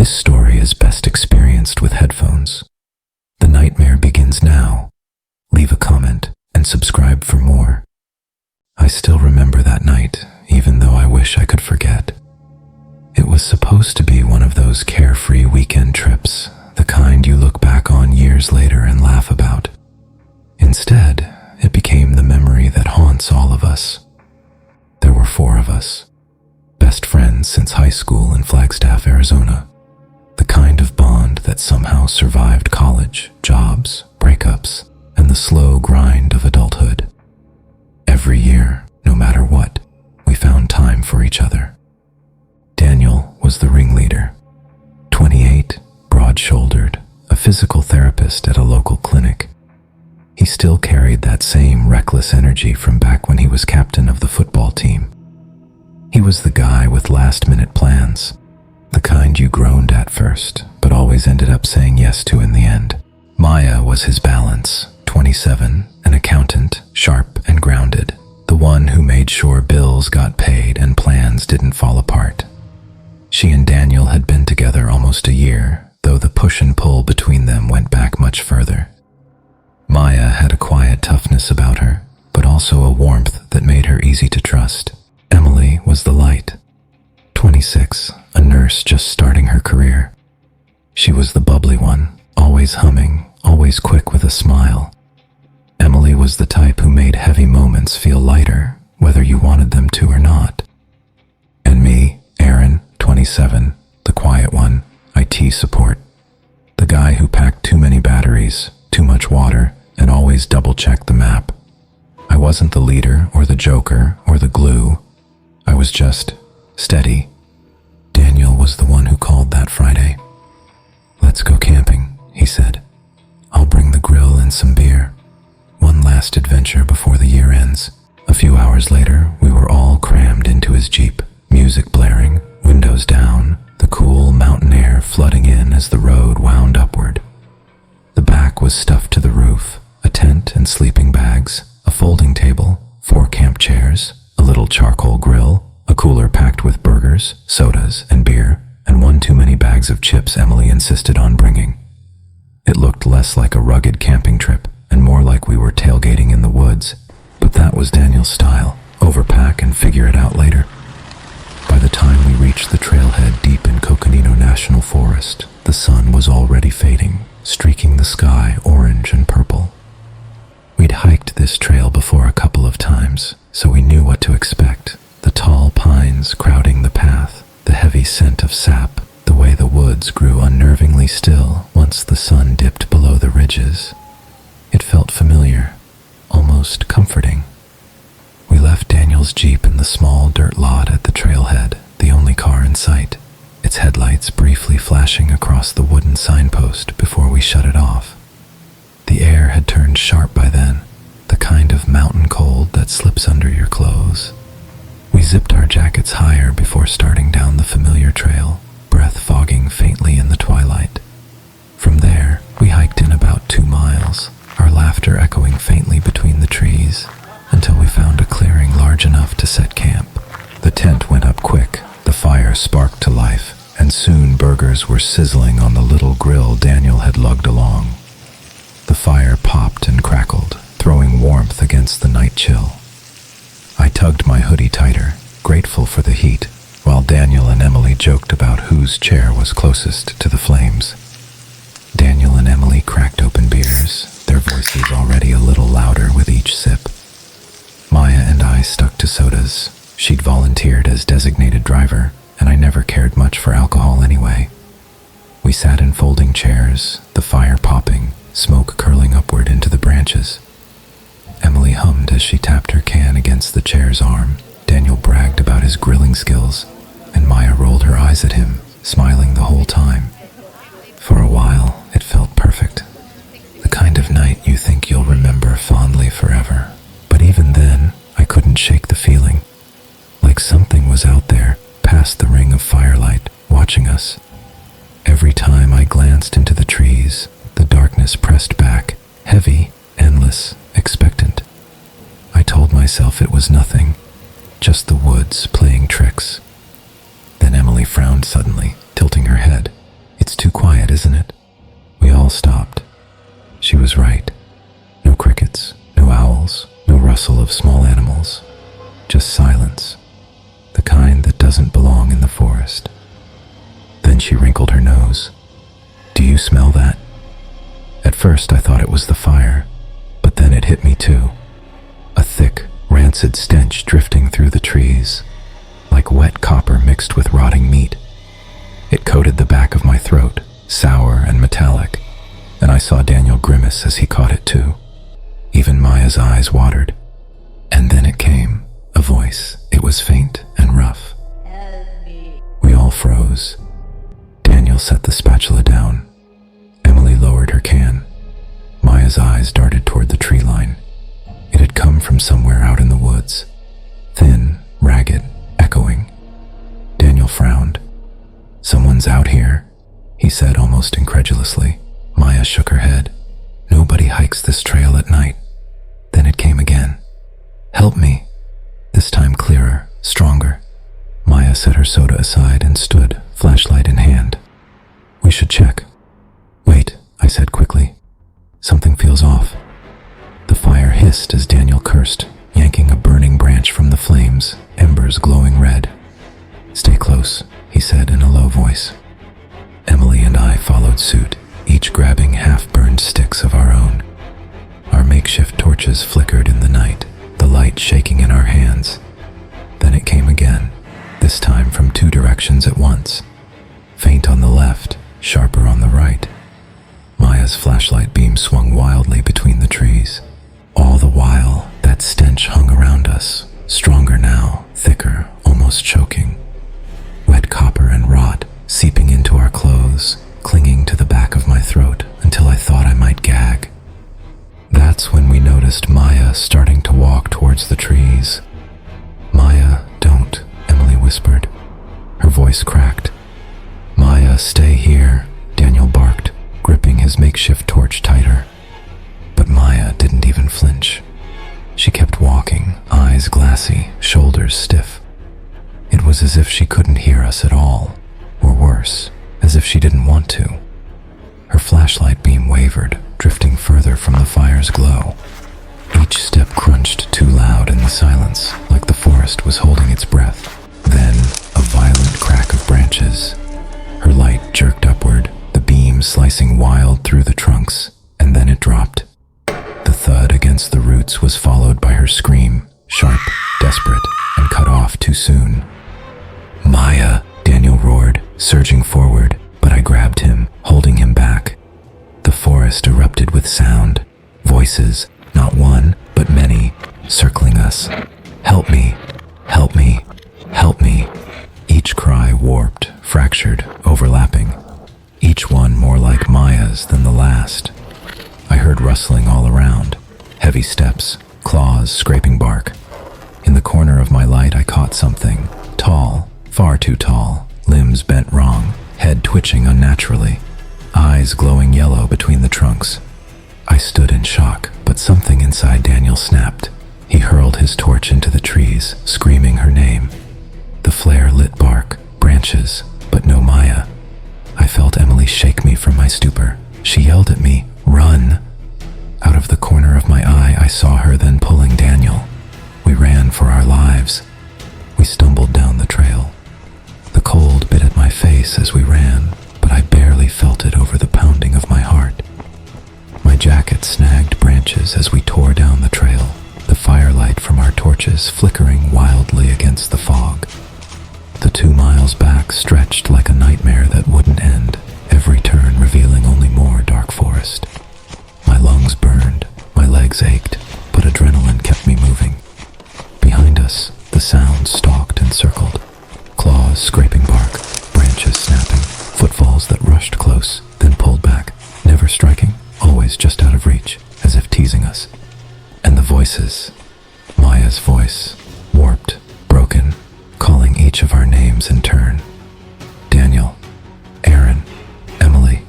This story is best experienced with headphones. The nightmare begins now. Leave a comment and subscribe for more. I still remember that night, even though I wish I could forget. It was supposed to be one of those carefree weekend trips, the kind you look back on years later and laugh about. Instead, it became the memory that haunts all of us. There were 4 of us, best friends since high school in Flagstaff, Arizona. The kind of bond that somehow survived college, jobs, breakups, and the slow grind of adulthood. Every year, no matter what, we found time for each other. Daniel was the ringleader. 28, broad-shouldered, a physical therapist at a local clinic. He still carried that same reckless energy from back when he was captain of the football team. He was the guy with last-minute plans, the kind you groaned at first, but always ended up saying yes to in the end. Maya was his balance, 27, an accountant, sharp and grounded, the one who made sure bills got paid and plans didn't fall apart. She and Daniel had been together almost a year, though the push and pull between them went back much further. Maya had a quiet toughness about her, but also a warmth that made her easy to trust. Emily was the light. 26, a nurse just starting her career. She was the bubbly one, always humming, always quick with a smile. Emily was the type who made heavy moments feel lighter, whether you wanted them to or not. And me, Aaron, 27, the quiet one, IT support. The guy who packed too many batteries, too much water, and always double-checked the map. I wasn't the leader or the joker or the glue. I was just steady. Daniel was the one who called that Friday. "Let's go camping," he said. "I'll bring the grill and some beer. One last adventure before the year ends." A few hours later, we were all crammed into his Jeep, music blaring, windows down, the cool mountain air flooding in as the road wound upward. The back was stuffed to the roof, a tent and sleeping bags, a folding table, 4 camp chairs, a little charcoal grill, a cooler packed with burgers, sodas, and beer, and one too many bags of chips Emily insisted on bringing. It looked less like a rugged camping trip and more like we were tailgating in the woods, but that was Daniel's style, overpack and figure it out later. By the time we reached the trailhead deep in Coconino National Forest, the sun was already fading, streaking the sky orange and purple. We'd hiked this trail before a couple of times, so we knew what to expect. The tall pines crowding the path, the heavy scent of sap, the way the woods grew unnervingly still once the sun dipped below the ridges. It felt familiar, almost comforting. We left Daniel's Jeep in the small dirt lot at the trailhead, the only car in sight, its headlights briefly flashing across the wooden signpost before we shut it off. The air had turned sharp by then, the kind of mountain cold that slips under your clothes. We zipped our jackets higher before starting down the familiar trail, breath fogging faintly in the twilight. From there, we hiked in about 2 miles, our laughter echoing faintly between the trees, until we found a clearing large enough to set camp. The tent went up quick, the fire sparked to life, and soon burgers were sizzling on the little grill Daniel had lugged along. The fire popped and crackled, throwing warmth against the night chill. I tugged my hoodie tighter, grateful for the heat, while Daniel and Emily joked about whose chair was closest to the flames. Daniel and Emily cracked open beers, their voices already a little louder with each sip. Maya and I stuck to sodas. She'd volunteered as designated driver, and I never cared much for alcohol anyway. We sat in folding chairs, the fire popping, smoke curling upward into the branches. Emily hummed as she tapped her can against the chair's arm. Daniel bragged about his grilling skills, and Maya rolled her eyes at him, smiling the whole time. For a while, it felt perfect. The kind of night you think you'll remember fondly forever. But even then, I couldn't shake the feeling. Like something was out there, past the ring of firelight, watching us. Every time I glanced into the trees, the darkness pressed back, heavy, endless, expectant. I told myself it was nothing, just the woods playing tricks. Then Emily frowned suddenly, tilting her head. isn't it? We all stopped. She was right. No crickets, no owls, no rustle of small animals. Just silence. The kind that doesn't belong in the forest. Then she wrinkled her nose. Do you smell that? At first I thought it was the fire, but then it hit me too. A thick, rancid stench drifting through the trees, like wet copper mixed with rotting meat. It coated the back of my throat, sour and metallic, and I saw Daniel grimace as he caught it too. Even Maya's eyes watered. And then it came, a voice. It was faint and rough. Help me. We all froze. Daniel set the spatula down. Emily lowered her can. Maya's eyes darted toward the tree line. It had come from somewhere out in the woods. Thin, ragged, echoing. Daniel frowned. Someone's out here, he said almost incredulously. Maya shook her head. Nobody hikes this trail at night. Then it came again. Help me. This time clearer, stronger. Maya set her soda aside and stood, flashlight in hand. We should check. Wait, I said quickly. Something feels off. The fire hissed as Daniel cursed, yanking a burning branch from the flames, embers glowing red. Stay close, he said in a low voice. Emily and I followed suit, each grabbing half-burned sticks of our own. Our makeshift torches flickered in the night, the light shaking in our hands. Then it came again, this time from two directions at once. Faint on the left, sharper on the right. Maya's flashlight beam swung wildly between the trees. All the while, that stench hung around us, stronger now, thicker, almost choking. Wet copper and rot seeping into our clothes, clinging to the back of my throat until I thought I might gag. That's when we noticed Maya starting to walk towards the trees. Maya, don't, Emily whispered. Her voice cracked. Maya, stay here, Daniel barked, gripping his makeshift torch tighter. But Maya didn't even flinch. She kept walking, eyes glassy, shoulders stiff. It was as if she couldn't hear us at all, or worse, as if she didn't want to. Her flashlight beam wavered, drifting further from the fire's glow. Each step crunched too loud in the silence, like the forest was holding its breath. Then, a violent crack of branches. Her light jerked upward, the beam slicing wild through the trunks, and then it dropped. The thud against the roots was followed by her scream, sharp, desperate, and cut off too soon. Maya, Daniel roared, surging forward, but I grabbed him, holding him back. The forest erupted with sound, voices, not one, but many, circling us. Help me, help me, help me. Each cry warped, fractured, overlapping. Each one more like Maya's than the last. I heard rustling all around, heavy steps, claws scraping bark. In the corner of my light I caught something, tall, far too tall, limbs bent wrong, head twitching unnaturally, eyes glowing yellow between the trunks. I stood in shock, but something inside Daniel snapped. He hurled his torch into the trees, screaming her name. The flare lit bark, branches, but no Maya. I felt Emily shake me from my stupor. She yelled at me, "Run!" Out of the corner of my eye, I saw her then pulling Daniel. We ran for our lives. We stumbled down the trail. The cold bit at my face as we ran, but I barely felt it over the pounding of my heart. My jacket snagged branches as we tore down the trail, the firelight from our torches flickering wildly against the fog. The 2 miles back stretched like a nightmare that wouldn't end, every turn revealing only more dark forest. My lungs burned, my legs ached, but adrenaline kept me moving. Behind us, the sound stalked and circled. Claws scraping bark, branches snapping, footfalls that rushed close, then pulled back, never striking, always just out of reach, as if teasing us. And the voices. Maya's voice, warped, broken, calling each of our names in turn. Daniel, Aaron, Emily.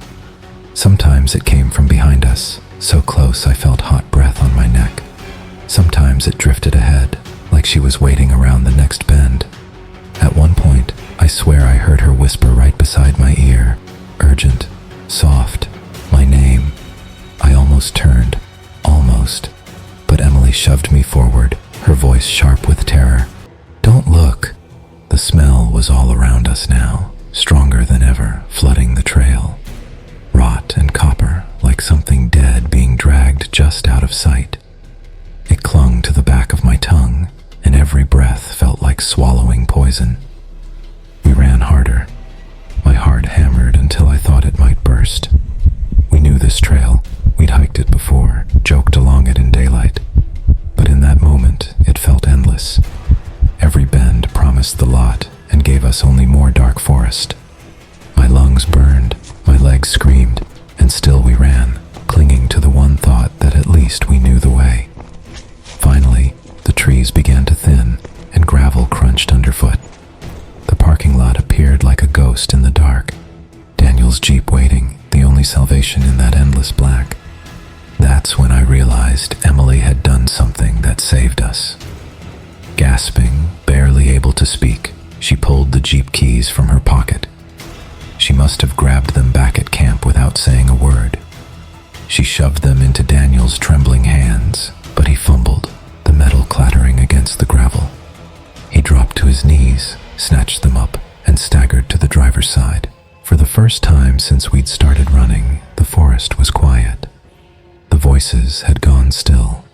Sometimes it came from behind us, so close I felt hot breath on my neck. Sometimes it drifted ahead, like she was waiting around the next bend. At one point, I swear I heard her whisper right beside my ear, urgent, soft. voice sharp with terror. "Don't look." The smell was all around us now, stronger than ever, flooding the trail. Rot and copper, like something dead being dragged just out of sight. It clung to the back of my tongue, and every breath felt like swallowing poison. We ran harder. My heart hammered until I thought it might burst. We knew this trail. We'd hiked it before, joked along it in daylight. But in that moment, it felt endless. Every bend promised the lot and gave us only more dark forest. My lungs burned, my legs screamed, and still we ran, clinging to the one thought that at least we knew the way. Finally, the trees began to thin, and gravel crunched underfoot. The parking lot appeared like a ghost in the dark. Daniel's Jeep waiting, the only salvation in that endless black. That's when I realized Emily had done something that saved us. Gasping, barely able to speak, she pulled the Jeep keys from her pocket. She must have grabbed them back at camp without saying a word. She shoved them into Daniel's trembling hands, but he fumbled, the metal clattering against the gravel. He dropped to his knees, snatched them up, and staggered to the driver's side. For the first time since we'd started running, the forest was quiet. The voices had gone still.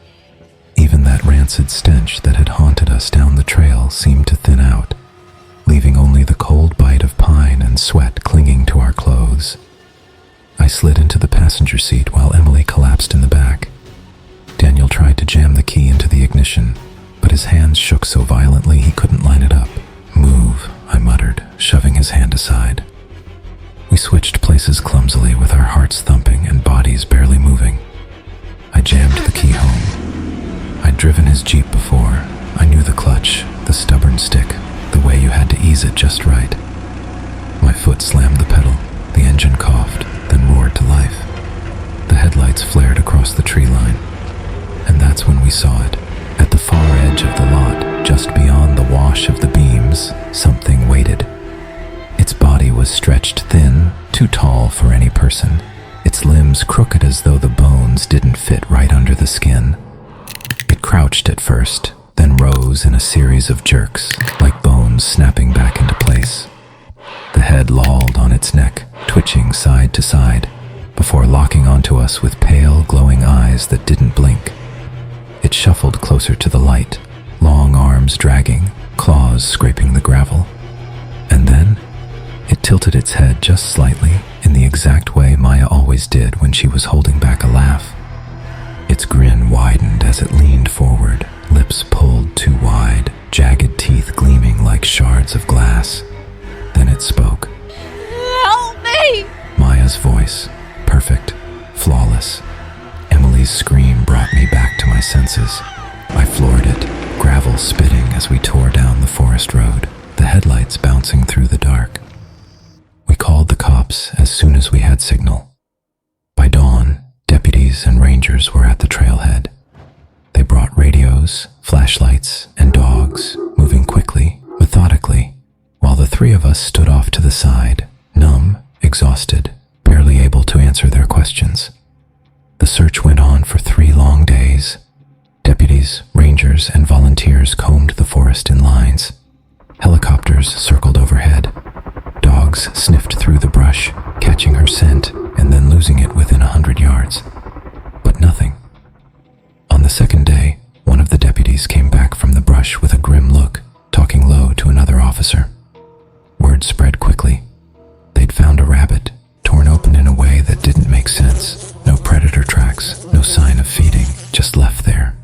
Even that rancid stench that had haunted us down the trail seemed to thin out, leaving only the cold bite of pine and sweat clinging to our clothes. I slid into the passenger seat while Emily collapsed in the back. Daniel tried to jam the key into the ignition, but his hands shook so violently he couldn't line it up. "Move," I muttered, shoving his hand aside. We switched places clumsily with our hearts thumping and bodies barely moving. I jammed the key home. I'd driven his Jeep before. I knew the clutch, the stubborn stick, the way you had to ease it just right. My foot slammed the pedal. The engine coughed, then roared to life. The headlights flared across the tree line. And that's when we saw it. At the far edge of the lot, just beyond the wash of the beams, something waited. Its body was stretched thin, too tall for any person. Its limbs crooked as though the bones didn't fit right under the skin. It crouched at first, then rose in a series of jerks, like bones snapping back into place. The head lolled on its neck, twitching side to side, before locking onto us with pale, glowing eyes that didn't blink. It shuffled closer to the light, long arms dragging, claws scraping the gravel. And then, it tilted its head just slightly, in the exact way Maya always did when she was holding back a laugh. Its grin widened as it leaned forward, lips pulled too wide, jagged teeth gleaming like shards of glass. Then it spoke. "Help me!" Maya's voice, perfect, flawless. Emily's scream brought me back to my senses. I floored it, gravel spitting as we tore down the forest road, the headlights bouncing through the dark. We called the cops as soon as we had signal. By dawn, deputies and rangers were at the trailhead. They brought radios, flashlights, and dogs, moving quickly, methodically, while the three of us stood off to the side, numb, exhausted, barely able to answer their questions. The search went on for 3 long days. Deputies, rangers, and volunteers combed the forest in lines. Helicopters circled overhead. Dogs sniffed through the brush, catching her scent and then losing it within 100 yards. But nothing. On the second day, one of the deputies came back from the brush with a grim look, talking low to another officer. Word spread quickly. They'd found a rabbit, torn open in a way that didn't make sense. No predator tracks, no sign of feeding, just left there.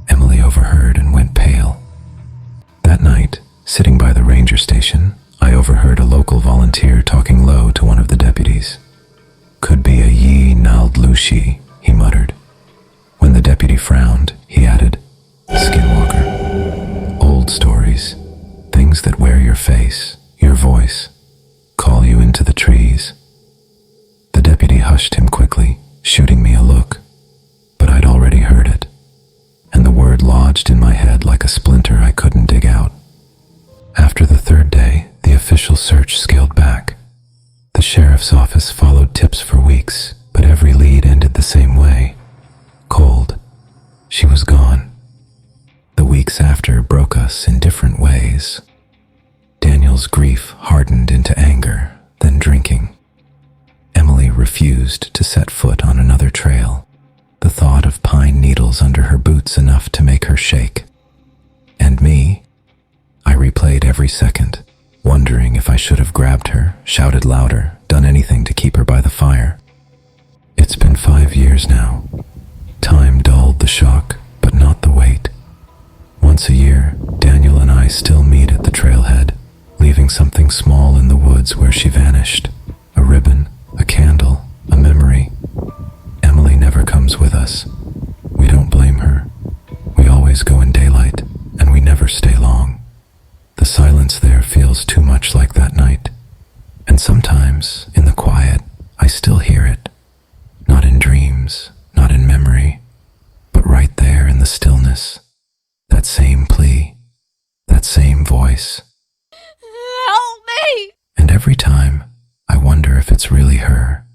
Emily overheard and went pale. That night, sitting by the ranger station, I overheard a local volunteer talking low to one of the deputies. "Could be a Yi Nald Lushi," he muttered. When the deputy frowned, he added, "Skinwalker. Old stories. Things that wear your face, your voice, call you into the trees." The deputy hushed him quickly, shooting me a look, but I'd already heard it, and the word lodged in my head like a splinter I couldn't dig out. After the third day, the official search scaled back. The sheriff's office followed tips for weeks, but every lead ended the same way. Cold. She was gone. The weeks weeks after broke us in different ways. Daniel's grief hardened into anger, then drinking. Emily refused to set foot on another trail, the thought of pine needles under her boots enough to make her shake. And me? I replayed every second, wondering if I should have grabbed her, shouted louder, done anything to keep her by the fire. It's been 5 years now. Time dulled the shock, but not the weight. Once a year, Daniel and I still meet at the trailhead, leaving something small in the woods where she vanished. A ribbon, a candle, a memory. Emily never comes with us. We don't blame her. We always go in daylight, and we never stay long. The silence there feels too much like that night. And sometimes, in the quiet, I still hear it. Not in dreams, not in memory, but right there in the stillness. That same plea, that same voice. Help me! And every time, I wonder if it's really her.